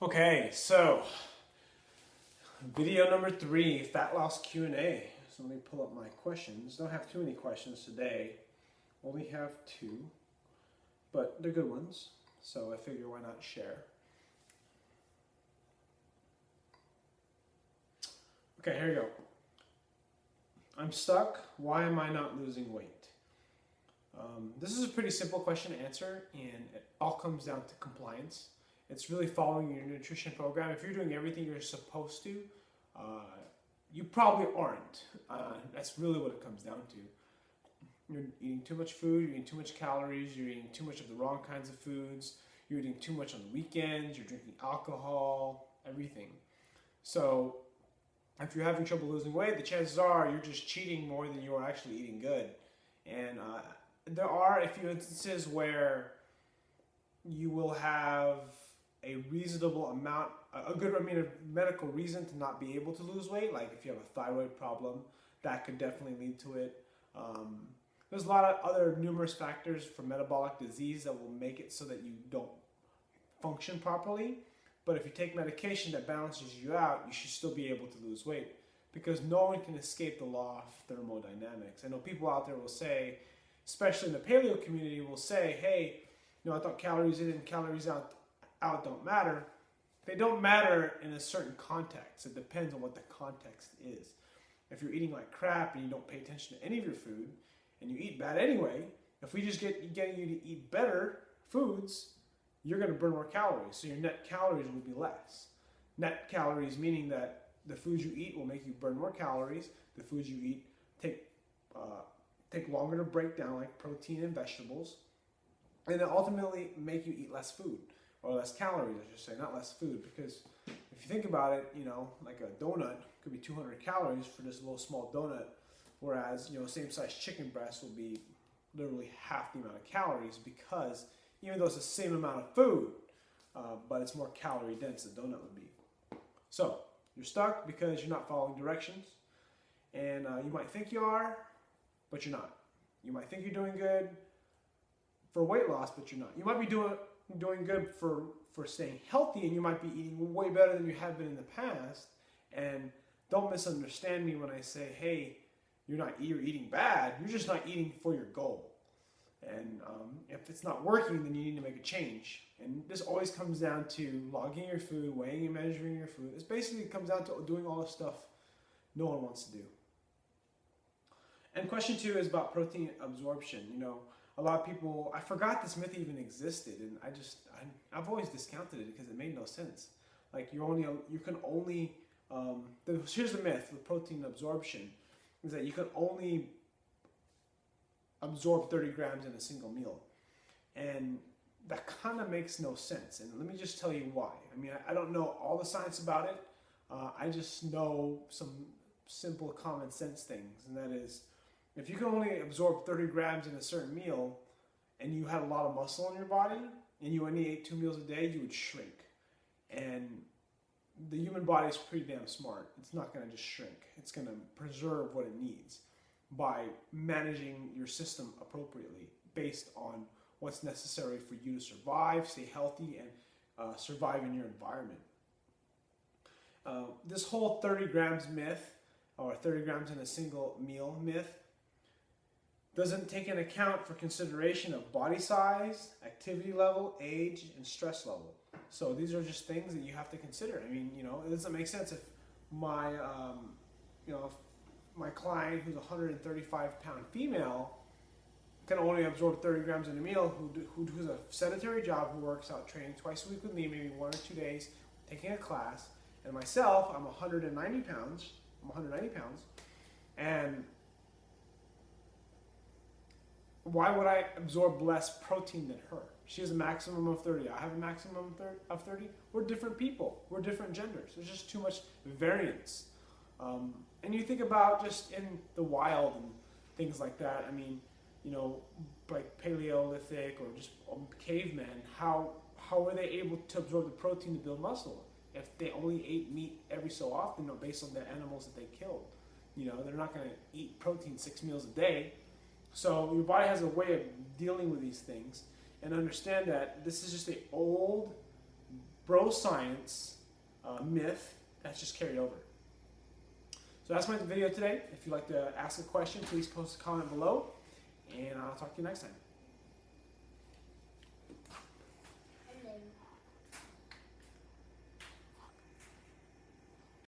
Okay, so video number 3, fat loss Q&A. So let me pull up my questions. Don't have too many questions today. Only have 2, but they're good ones. So I figure why not share. Okay, here we go. I'm stuck. Why am I not losing weight? This is a pretty simple question to answer, and it all comes down to compliance. It's really following your nutrition program. If you're doing everything you're supposed to, you probably aren't. That's really what it comes down to. You're eating too much food, you're eating too much calories, you're eating too much of the wrong kinds of foods, you're eating too much on the weekends, you're drinking alcohol, everything. So if you're having trouble losing weight, the chances are you're just cheating more than you are actually eating good. And there are a few instances where you will have a reasonable amount, a medical reason to not be able to lose weight. Like if you have a thyroid problem, that could definitely lead to it. There's a lot of other numerous factors for metabolic disease that will make it so that you don't function properly. But if you take medication that balances you out, you should still be able to lose weight, because no one can escape the law of thermodynamics. I know people out there will say, especially in the paleo community, will say, hey, I thought calories in and calories out don't matter. They don't matter in a certain context. It depends on what the context is. If you're eating like crap and you don't pay attention to any of your food, and you eat bad anyway, if we just getting you to eat better foods, you're going to burn more calories. So your net calories will be less. Net calories meaning that the foods you eat will make you burn more calories. The foods you eat take longer to break down, like protein and vegetables, and then ultimately make you eat less food, or less calories, I should say, not less food. Because if you think about it, like a donut could be 200 calories for this little small donut, whereas same size chicken breast will be literally half the amount of calories, because even though it's the same amount of food, but it's more calorie dense than donut would be. So you're stuck because you're not following directions, and you might think you are, but you're not. You might think you're doing good for weight loss, but you're not. You might be doing good for staying healthy, and you might be eating way better than you have been in the past. And don't misunderstand me when I say, hey, you're eating bad. You're just not eating for your goal. And if it's not working, then you need to make a change. And this always comes down to logging your food, weighing and measuring your food. This basically comes down to doing all the stuff no one wants to do. And question 2 is about protein absorption. A lot of people, I forgot this myth even existed, and I've always discounted it because it made no sense. Like here's the myth with protein absorption, is that you can only absorb 30 grams in a single meal. And that kind of makes no sense. And let me just tell you why. I don't know all the science about it. I just know some simple common sense things, and that is, if you can only absorb 30 grams in a certain meal, and you had a lot of muscle in your body, and you only ate 2 meals a day, you would shrink. And the human body is pretty damn smart. It's not going to just shrink. It's going to preserve what it needs by managing your system appropriately based on what's necessary for you to survive, stay healthy, and survive in your environment. This whole 30 grams myth, or 30 grams in a single meal myth, doesn't take into account for consideration of body size, activity level, age, and stress level. So these are just things that you have to consider. It doesn't make sense if my client, who's a 135-pound female, can only absorb 30 grams in a meal, who's a sedentary job, who works out training twice a week with me, maybe 1 or 2 days, taking a class. And myself, I'm 190 pounds, and why would I absorb less protein than her? She has a maximum of 30. I have a maximum of 30. We're different people. We're different genders. There's just too much variance. And you think about just in the wild and things like that. Like Paleolithic or just cavemen, how were they able to absorb the protein to build muscle? If they only ate meat every so often, based on the animals that they killed. They're not going to eat protein 6 meals a day. So your body has a way of dealing with these things, and understand that this is just an old bro science myth that's just carried over. So that's my video today. If you'd like to ask a question, please post a comment below, and I'll talk to you next time. Hello.